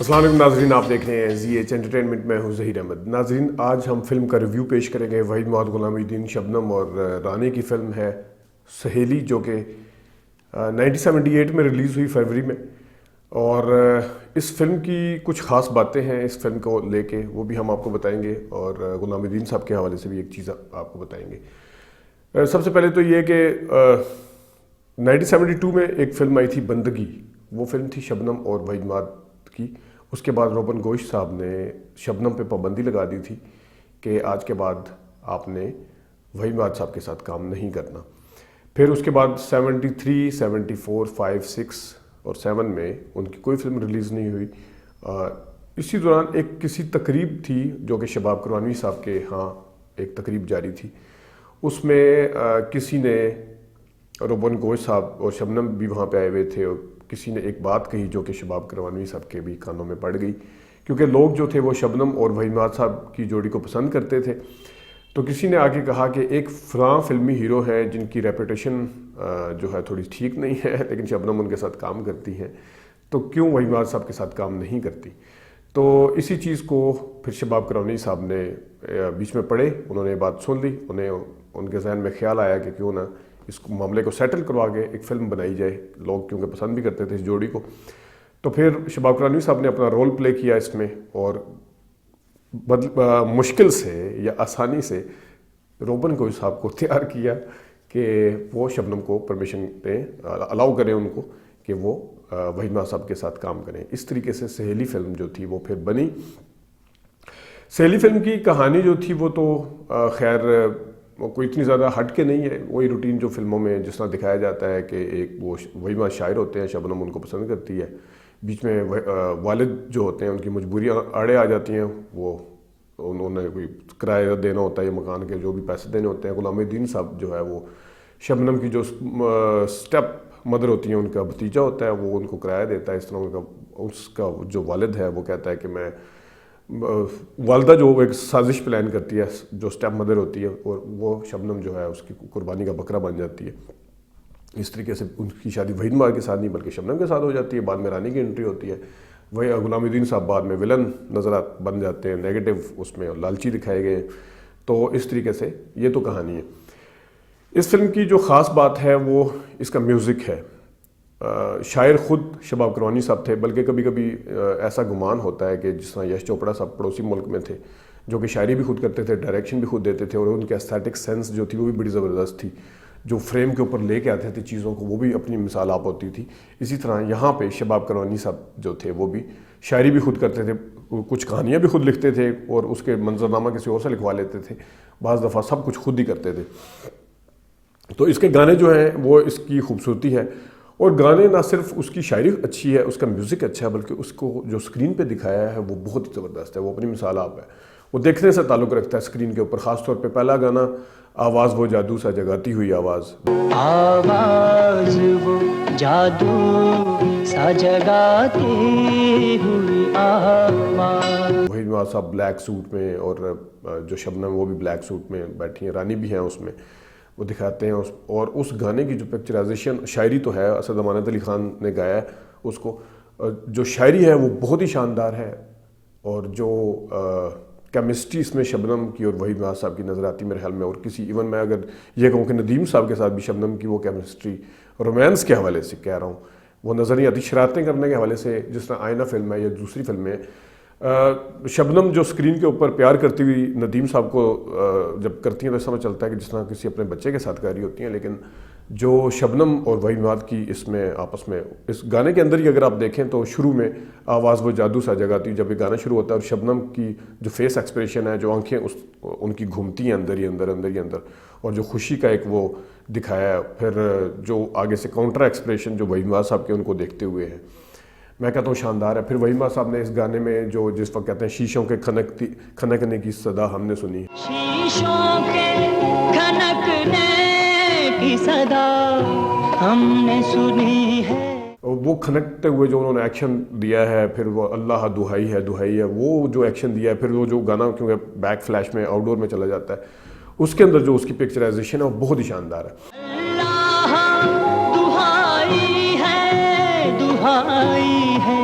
السلام علیکم ناظرین، آپ دیکھ رہے ہیں ZH انٹرٹینمنٹ میں ہوں ظہیر احمد۔ ناظرین، آج ہم فلم کا ریویو پیش کریں گے وحید معاد غلام الدین شبنم اور رانی کی فلم ہے سہیلی، جو کہ 1978 میں ریلیز ہوئی فروری میں۔ اور اس فلم کی کچھ خاص باتیں ہیں اس فلم کو لے کے، وہ بھی ہم آپ کو بتائیں گے، اور غلام الدین صاحب کے حوالے سے بھی ایک چیز آپ کو بتائیں گے۔ سب سے پہلے تو یہ کہ 1972 میں ایک فلم آئی تھی بندگی، وہ فلم تھی شبنم اور وحید معاد کی۔ اس کے بعد روبن گوش صاحب نے شبنم پہ پابندی لگا دی تھی کہ آج کے بعد آپ نے وحید معاد صاحب کے ساتھ کام نہیں کرنا۔ پھر اس کے بعد 73، 74، 5، 6 اور 7 میں ان کی کوئی فلم ریلیز نہیں ہوئی۔ اسی دوران ایک کسی تقریب تھی جو کہ شباب کرانوی صاحب کے ہاں ایک تقریب جاری تھی، اس میں کسی نے، روبن گوش صاحب اور شبنم بھی وہاں پہ آئے ہوئے تھے، اور کسی نے ایک بات کہی جو کہ شباب کرانوی صاحب کے بھی کانوں میں پڑ گئی، کیونکہ لوگ جو تھے وہ شبنم اور وحید معاد صاحب کی جوڑی کو پسند کرتے تھے۔ تو کسی نے آگے کہا کہ ایک فلاں فلمی ہیرو ہیں جن کی ریپوٹیشن جو ہے تھوڑی ٹھیک نہیں ہے، لیکن شبنم ان کے ساتھ کام کرتی ہیں، تو کیوں وحید معاد صاحب کے ساتھ کام نہیں کرتی؟ تو اسی چیز کو پھر شباب کرانوی صاحب نے بیچ میں پڑھے، انہوں نے بات سن لی، ان کے ذہن میں خیال آیا کہ کیوں نہ اس معاملے کو سیٹل کروا کے ایک فلم بنائی جائے، لوگ کیونکہ پسند بھی کرتے تھے اس جوڑی کو۔ تو پھر شباب کرانوی صاحب نے اپنا رول پلے کیا اس میں، اور مشکل سے یا آسانی سے روبن گوش صاحب کو تیار کیا کہ وہ شبنم کو پرمیشن دیں، الاؤ کریں ان کو کہ وہ وحید معاد صاحب کے ساتھ کام کریں۔ اس طریقے سے سہیلی فلم جو تھی وہ پھر بنی۔ سہیلی فلم کی کہانی جو تھی وہ تو خیر کوئی اتنی زیادہ ہٹ کے نہیں ہے، وہی روٹین جو فلموں میں جس طرح دکھایا جاتا ہے کہ ایک وہ وحید معاد شاعر ہوتے ہیں، شبنم ان کو پسند کرتی ہے، بیچ میں والد جو ہوتے ہیں ان کی مجبوریاں آڑے آ جاتی ہیں، وہ انہوں نے کوئی کرایہ دینا ہوتا ہے یا مکان کے جو بھی پیسے دینے ہوتے ہیں۔ غلام الدین صاحب جو ہے وہ شبنم کی جو اسٹیپ مدر ہوتی ہیں ان کا بھتیجا ہوتا ہے، وہ ان کو کرایہ دیتا ہے۔ اس طرح اس کا جو والد ہے وہ کہتا ہے کہ میں، والدہ جو ایک سازش پلان کرتی ہے، جو اسٹیپ مدر ہوتی ہے، اور وہ شبنم جو ہے اس کی قربانی کا بکرا بن جاتی ہے۔ اس طریقے سے ان کی شادی وحید معاد کے ساتھ نہیں بلکہ شبنم کے ساتھ ہو جاتی ہے۔ بعد میں رانی کی انٹری ہوتی ہے، وہی غلام الدین صاحب بعد میں ولن نظر بن جاتے ہیں، نیگیٹو اس میں لالچی دکھائے گئے۔ تو اس طریقے سے یہ تو کہانی ہے۔ اس فلم کی جو خاص بات ہے وہ اس کا میوزک ہے۔ شاعر خود شباب کرانوی صاحب تھے، بلکہ کبھی کبھی ایسا گمان ہوتا ہے کہ جس طرح یش چوپڑا صاحب پڑوسی ملک میں تھے، جو کہ شاعری بھی خود کرتے تھے، ڈائریکشن بھی خود دیتے تھے، اور ان کے ایستھیٹک سینس جو تھی وہ بھی بڑی زبردست تھی، جو فریم کے اوپر لے کے آتے تھے چیزوں کو، وہ بھی اپنی مثال آپ ہوتی تھی۔ اسی طرح یہاں پہ شباب کرانوی صاحب جو تھے وہ بھی شاعری بھی خود کرتے تھے، کچھ کہانیاں بھی خود لکھتے تھے، اور اس کے منظرنامہ کسی اور سے لکھوا لیتے تھے، بعض دفعہ سب کچھ خود ہی کرتے تھے۔ تو اس کے گانے جو ہیں وہ اس کی خوبصورتی ہے، اور گانے نہ صرف اس کی شاعری اچھی ہے، اس کا میوزک اچھا ہے، بلکہ اس کو جو اسکرین پہ دکھایا ہے وہ بہت ہی زبردست ہے، وہ اپنی مثال آپ ہے، وہ دیکھنے سے تعلق رکھتا ہے اسکرین کے اوپر۔ خاص طور پہ پہلا گانا آواز وہ جادو سا جگاتی ہوئی آواز، آواز وہ جادو سا جگاتی ہوئی آواز۔ وحید معاد صاحب بلیک سوٹ میں، اور جو شبنم وہ بھی بلیک سوٹ میں بیٹھی ہیں، رانی بھی ہیں اس میں، وہ دکھاتے ہیں اور اس گانے کی جو پکچرائزیشن، شاعری تو ہے، اسد امانت علی خان نے گایا ہے اس کو، جو شاعری ہے وہ بہت ہی شاندار ہے، اور جو کیمسٹری اس میں شبنم کی اور وحید معاد صاحب کی نظر آتی میرے خیال میں، اور کسی ایون میں اگر یہ کہوں کہ ندیم صاحب کے ساتھ بھی شبنم کی وہ کیمسٹری رومانس کے حوالے سے کہہ رہا ہوں، وہ نظر نہیں آتی، شرارتیں کرنے کے حوالے سے، جس طرح آئینہ فلم ہے یا دوسری فلمیں ہیں۔ شبنم جو اسکرین کے اوپر پیار کرتی ہوئی ندیم صاحب کو جب کرتی ہیں تو سمجھ چلتا ہے کہ جس طرح کسی اپنے بچے کے ساتھ کر رہی ہوتی ہیں، لیکن جو شبنم اور وحید معاد کی اس میں آپس میں اس گانے کے اندر ہی اگر آپ دیکھیں تو شروع میں آواز وہ جادو سا جگاتی، جب یہ گانا شروع ہوتا ہے اور شبنم کی جو فیس ایکسپریشن ہے، جو آنکھیں ان کی گھومتی ہیں اندر ہی اندر، اور جو خوشی کا ایک وہ دکھایا ہے، پھر جو آگے سے کاؤنٹر ایکسپریشن جو وحید معاد صاحب کے ان کو دیکھتے ہوئے ہیں، میں کہتا ہوں شاندار ہے۔ پھر وحید معاد صاحب نے اس گانے میں جو جس وقت کہتے ہیں شیشوں کے کھنکنے کی صدا ہم نے سنی، شیشوں کے کھنکنے کی صدا ہم نے سنی ہے، وہ کھنکتے ہوئے جو انہوں نے ایکشن دیا ہے، پھر وہ اللہ دہائی ہے وہ جو ایکشن دیا ہے، پھر وہ جو گانا کیونکہ بیک فلیش میں آؤٹ ڈور میں چلا جاتا ہے، اس کے اندر جو اس کی پکچرائزیشن ہے وہ بہت ہی شاندار ہے۔ اللہ دہائی ہے، دہائی ہے،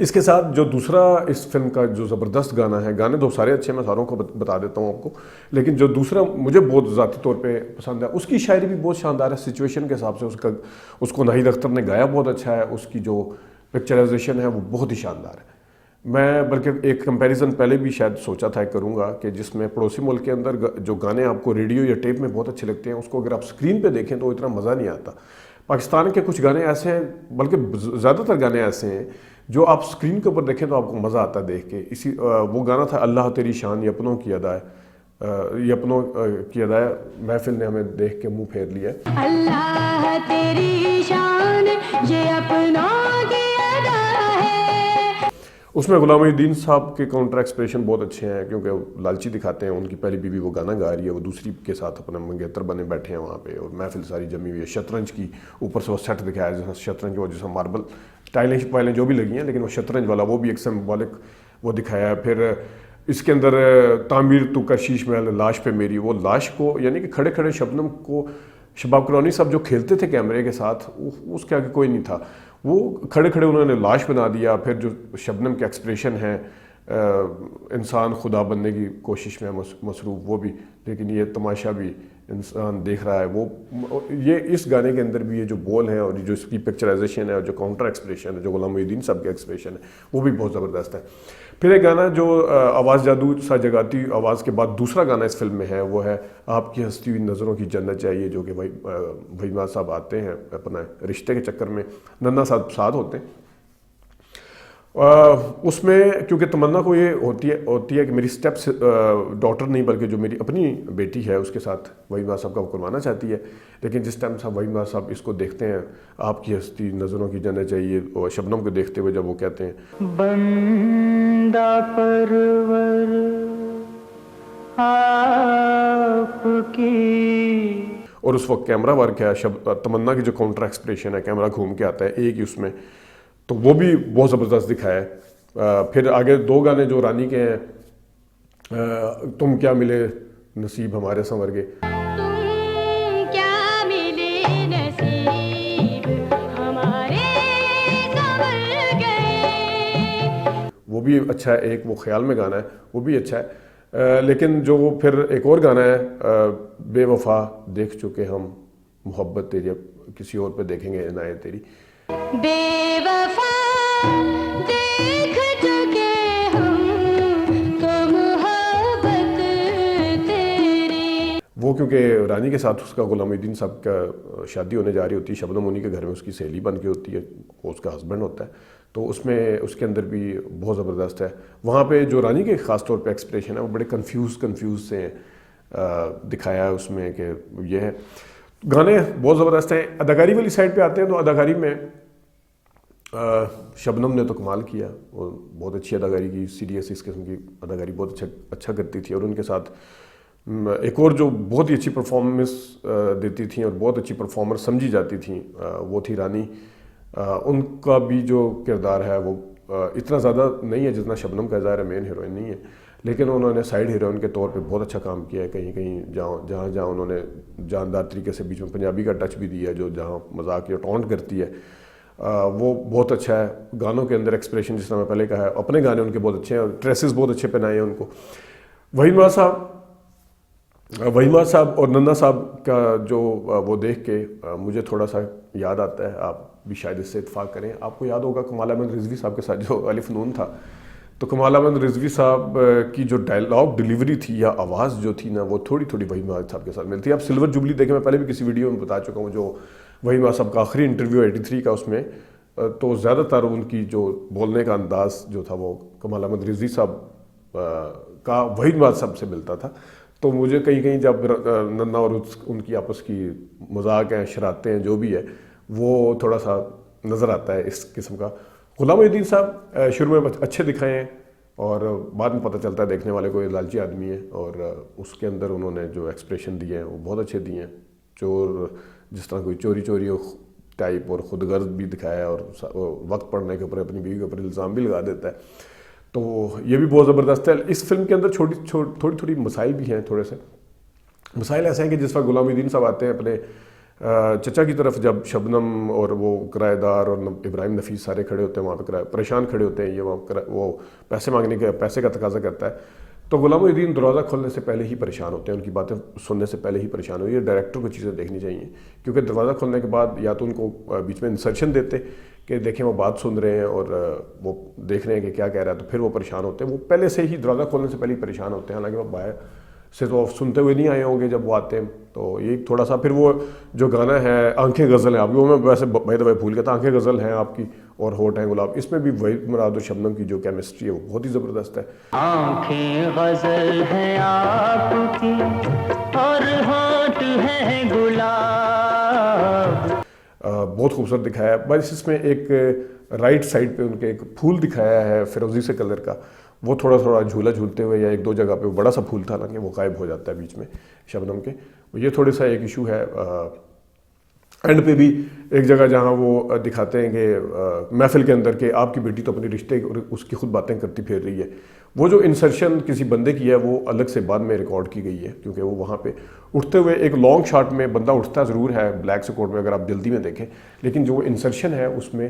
اس کے ساتھ جو دوسرا اس فلم کا جو زبردست گانا ہے، گانے تو سارے اچھے، میں ساروں کو بتا دیتا ہوں آپ کو، لیکن جو دوسرا مجھے بہت ذاتی طور پہ پسند ہے، اس کی شاعری بھی بہت شاندار ہے، سچویشن کے حساب سے اس کو ناہید اختر نے گایا بہت اچھا ہے، اس کی جو پکچرائزیشن ہے وہ بہت ہی شاندار ہے۔ میں بلکہ ایک کمپیریزن پہلے بھی شاید سوچا تھا کروں گا کہ جس میں پڑوسی ملک کے اندر جو گانے آپ کو ریڈیو یا ٹیپ میں بہت اچھے لگتے ہیں، اس کو اگر آپ اسکرین پہ دیکھیں تو اتنا مزہ نہیں آتا۔ پاکستان کے کچھ گانے ایسے ہیں، بلکہ زیادہ تر گانے ایسے ہیں جو آپ اسکرین کے اوپر دیکھیں تو آپ کو مزہ آتا ہے دیکھ کے۔ وہ گانا تھا اللہ تیری شان یہ اپنوں کی ادا ہے، یہ اپنوں کی ادا ہے، محفل نے ہمیں دیکھ کے منہ پھیر لیا ہے۔ اللہ تیری شان یہ اپنوں کی ادا ہے۔ اس میں غلام الدین صاحب کے کاؤنٹر ایکسپریشن بہت اچھے ہیں، کیونکہ لالچی دکھاتے ہیں، ان کی پہلی بیوی وہ گانا گا رہی ہے، وہ دوسری کے ساتھ اپنا منگیتر بنے بیٹھے ہیں وہاں پہ، اور محفل ساری جمی ہوئی ہے۔ شطرنج کی اوپر سے وہ سیٹ دکھایا ہے، جیسا شطرنج وہ جیسا ماربل ٹائلیں وائلیں جو بھی لگی ہیں، لیکن وہ شطرنج والا وہ بھی ایک سمبولک وہ دکھایا ہے۔ پھر اس کے اندر تعمیر تو کر شیش محل لاش پہ میری، وہ لاش کو یعنی کہ کھڑے کھڑے شبنم کو شباب کلونی صاحب جو کھیلتے تھے کیمرے کے ساتھ، اس کے آگے کوئی نہیں تھا، وہ کھڑے کھڑے انہوں نے لاش بنا دیا۔ پھر جو شبنم کے ایکسپریشن ہیں، انسان خدا بننے کی کوشش میں مصروف، وہ بھی، لیکن یہ تماشا بھی انسان دیکھ رہا ہے۔ وہ یہ اس گانے کے اندر بھی یہ جو بول ہیں اور جو اس کی پکچرائزیشن ہے اور جو کاؤنٹر ایکسپریشن ہے، جو غلام الدین صاحب کے ایکسپریشن ہے، وہ بھی بہت زبردست ہے۔ پھر ایک گانا جو آواز جادو سا جگاتی آواز کے بعد دوسرا گانا اس فلم میں ہے، وہ ہے آپ کی ہنستی ہوئی نظروں کی جنت چاہیے، جو کہ وحید صاحب آتے ہیں اپنا رشتے کے چکر میں، ننا صاحب ساتھ ہوتے ہیں۔ اس میں کیونکہ تمنا کو یہ ہوتی ہے کہ میری اسٹیپس ڈاٹر نہیں بلکہ جو میری اپنی بیٹی ہے اس کے ساتھ وحید صاحب کا وہ کروانا چاہتی ہے، لیکن جس ٹائم صاحب وحید صاحب اس کو دیکھتے ہیں، آپ کی ہستی نظروں کی جنت چاہیے، اور شبنم کو دیکھتے ہوئے جب وہ کہتے ہیں بندہ پرور آپ کی، اور اس وقت کیمرہ ورک ہے، تمنا کی جو کاؤنٹر ایکسپریشن ہے، کیمرہ گھوم کے آتا ہے ایک ہی اس میں، تو وہ بھی بہت زبردست دکھایا ہے۔ پھر آگے دو گانے جو رانی کے ہیں، تم کیا ملے نصیب ہمارے سنور گے، تم کیا ملے نصیب ہمارے سنور گئے، وہ بھی اچھا ہے۔ ایک وہ خیال میں گانا ہے، وہ بھی اچھا ہے، لیکن جو پھر ایک اور گانا ہے بے وفا دیکھ چکے ہم محبت تیری اب کسی اور پہ دیکھیں گے عنایت تیری، بے وفا دیکھ چکے ہم تو محبت تیری۔ وہ کیونکہ رانی کے ساتھ اس کا غلام الدین صاحب کا شادی ہونے جا رہی ہوتی ہے، شبنم انہی کے گھر میں اس کی سہیلی بن کے ہوتی ہے، وہ اس کا ہسبینڈ ہوتا ہے، تو اس میں اس کے اندر بھی بہت زبردست ہے۔ وہاں پہ جو رانی کے خاص طور پہ ایکسپریشن ہے وہ بڑے کنفیوز سے دکھایا ہے اس میں، کہ یہ ہے۔ گانے بہت زبردست ہیں۔ اداکاری والی سائڈ پہ آتے ہیں تو اداکاری میں شبنم نے تو کمال کیا، اور بہت اچھی اداکاری کی، سیریس اس قسم کی اداکاری بہت اچھا کرتی تھی، اور ان کے ساتھ ایک اور جو بہت ہی اچھی پرفارمنس دیتی تھیں اور بہت اچھی پرفارمر سمجھی جاتی تھیں وہ تھی رانی۔ ان کا بھی جو کردار ہے وہ اتنا زیادہ نہیں ہے جتنا شبنم کا، ظاہر ہے مین ہیروئن نہیں ہے، لیکن انہوں نے سائیڈ ہیروئن کے طور پہ بہت اچھا کام کیا ہے۔ کہیں کہیں جہاں انہوں نے جاندار طریقے سے بیچ میں پنجابی کا ٹچ بھی دیا ہے، جو جہاں مذاق یا ٹونٹ کرتی ہے وہ بہت اچھا ہے۔ گانوں کے اندر ایکسپریشن جس طرح میں پہلے کہا ہے، اپنے گانے ان کے بہت اچھے ہیں، اور ڈریسز بہت اچھے پہنائے ہیں ان کو۔ وحید صاحب اور ننا صاحب کا جو وہ دیکھ کے مجھے تھوڑا سا یاد آتا ہے، آپ بھی شاید اس سے اتفاق کریں، آپ کو یاد ہوگا کمال احمد رضوی صاحب کے ساتھ جو الف نون تھا، تو کمال احمد رضوی صاحب کی جو ڈائلاگ ڈیلیوری تھی یا آواز جو تھی نا، وہ تھوڑی وحید صاحب کے ساتھ ملتی ہے۔ آپ سلور جوبلی دیکھیں، میں پہلے بھی کسی ویڈیو میں بتا چکا ہوں، جو وحید صاحب کا آخری انٹرویو 83 کا، اس میں تو زیادہ تر ان کی جو بولنے کا انداز جو تھا وہ کمال احمد رضوی صاحب کا وحید صاحب سے ملتا تھا۔ تو مجھے کہیں جب ننا اور ان کی آپس کی مذاق ہیں، شرارتیں ہیں، جو بھی ہے، وہ تھوڑا سا نظر آتا ہے اس قسم کا۔ غلام الدین صاحب شروع میں اچھے دکھائے ہیں، اور بعد میں پتہ چلتا ہے دیکھنے والے کو یہ لالچی آدمی ہے، اور اس کے اندر انہوں نے جو ایکسپریشن دیے ہیں وہ بہت اچھے دیے ہیں۔ چور جس طرح کوئی چوری ٹائپ، اور خود غرض بھی دکھایا ہے، اور وقت پڑنے کے اوپر اپنی بیوی کے اوپر الزام بھی لگا دیتا ہے، تو یہ بھی بہت زبردست ہے۔ اس فلم کے اندر تھوڑی مسائل بھی ہیں، تھوڑے سے مسائل ایسے ہیں کہ جس وقت غلام الدین صاحب آتے ہیں اپنے چچا کی طرف جب شبنم اور وہ کرایہ دار اور ابراہیم نفیس سارے کھڑے ہوتے ہیں وہاں پہ پریشان کھڑے ہوتے ہیں، یہ وہاں وہ پیسے مانگنے کے پیسے کا تقاضا کرتا ہے، تو غلام محی الدین دروازہ کھولنے سے پہلے ہی پریشان ہوتے ہیں، ان کی باتیں سننے سے پہلے ہی پریشان ہوتے ہیں۔ یہ ڈائریکٹر کو چیزیں دیکھنی چاہیے، کیونکہ دروازہ کھولنے کے بعد یا تو ان کو بیچ میں انسرشن دیتے کہ دیکھیں وہ بات سن رہے ہیں اور وہ دیکھ رہے ہیں کہ کیا کہہ رہا ہے، تو پھر وہ پریشان ہوتے ہیں۔ وہ پہلے سے ہی دروازہ کھولنے سے پہلے ہی پریشان ہوتے ہیں، حالانکہ وہ باہر سے تو سنتے ہوئے نہیں آئے ہوں گے جب وہ آتے ہیں۔ تو یہ تھوڑا سا پھر وہ جو گانا ہے آنکھیں غزل ہیں آپ کی، وہ میں ویسے بائی دا وے بھول گیا تھا، آنکھیں غزل ہیں آپ کی اور ہوٹ ہیں گلاب، اس میں بھی وحید مراد اور شبنم کی جو کیمسٹری ہے وہ بہت ہی زبردست ہے۔ آنکھیں غزل ہیں آپ کی اور ہونٹ ہیں گلاب۔ بہت خوبصورت دکھایا ہے۔ بس اس میں ایک رائٹ سائڈ پہ ان کے ایک پھول دکھایا ہے فیروزی سے کلر کا، وہ تھوڑا تھوڑا جھولا جھولتے ہوئے یا ایک دو جگہ پہ وہ بڑا سا پھول تھا حالانکہ وہ غائب ہو جاتا ہے بیچ میں شبنم کے، یہ تھوڑا سا ایک ایشو ہے۔ اینڈ پہ بھی ایک جگہ جہاں وہ دکھاتے ہیں کہ محفل کے اندر کہ آپ کی بیٹی تو اپنے رشتے اس کی خود باتیں کرتی پھر رہی ہے، وہ جو انسرشن کسی بندے کی ہے وہ الگ سے بعد میں ریکارڈ کی گئی ہے، کیونکہ وہ وہاں پہ اٹھتے ہوئے ایک لانگ شاٹ میں بندہ اٹھتا ضرور ہے بلیک سکوٹ میں اگر آپ جلدی میں دیکھیں، لیکن جو انسرشن ہے اس میں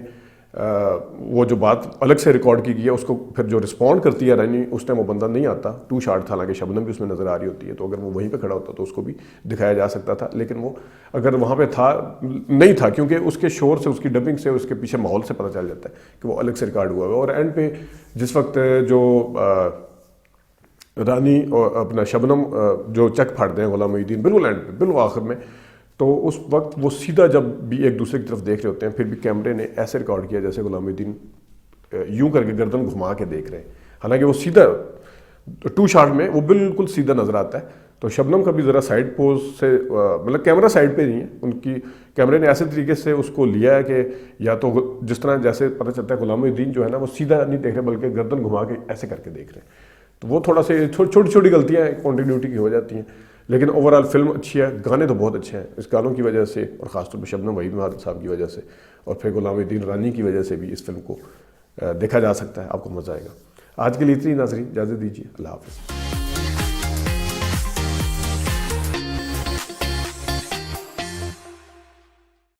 وہ جو بات الگ سے ریکارڈ کی گئی ہے اس کو پھر جو رسپونڈ کرتی ہے رانی، اس ٹائم وہ بندہ نہیں آتا، ٹو شاٹ تھا، حالانکہ شبنم بھی اس میں نظر آ رہی ہوتی ہے، تو اگر وہ وہیں پہ کھڑا ہوتا تو اس کو بھی دکھایا جا سکتا تھا، لیکن وہ اگر وہاں پہ تھا نہیں تھا، کیونکہ اس کے شور سے، اس کی ڈبنگ سے، اس کے پیچھے ماحول سے پتہ چل جاتا ہے کہ وہ الگ سے ریکارڈ ہوا ہے۔ اور اینڈ پہ جس وقت جو رانی اور اپنا شبنم جو چک پھاڑتے ہیں غلام محی الدین بالکل اینڈ پہ بالکل آخر میں، تو اس وقت وہ سیدھا جب بھی ایک دوسرے کی طرف دیکھ رہے ہوتے ہیں، پھر بھی کیمرے نے ایسے ریکارڈ کیا جیسے غلام محی الدین یوں کر کے گردن گھما کے دیکھ رہے ہیں، حالانکہ وہ سیدھا ٹو شاٹ میں وہ بالکل سیدھا نظر آتا ہے۔ تو شبنم کا بھی ذرا سائڈ پوز سے مطلب کیمرہ سائڈ پہ نہیں ہے، ان کی کیمرے نے ایسے طریقے سے اس کو لیا ہے کہ یا تو جس طرح جیسے پتہ چلتا ہے غلام محی الدین جو ہے نا وہ سیدھا نہیں دیکھ رہے بلکہ گردن گھما کے ایسے کر کے دیکھ رہے ہیں، تو وہ تھوڑا سے چھوٹی چھوٹی غلطیاں کنٹینیوٹی کی ہو جاتی ہیں، لیکن اوور آل فلم اچھی ہے، گانے تو بہت اچھے ہیں اس گانوں کی وجہ سے، اور خاص طور پہ شبنم وحید مراد صاحب کی وجہ سے اور پھر غلام محی الدین رانی کی وجہ سے بھی اس فلم کو دیکھا جا سکتا ہے، آپ کو مزہ آئے گا۔ آج کے لیے اتنی ناظرین اجازت دیجیے، اللہ حافظ۔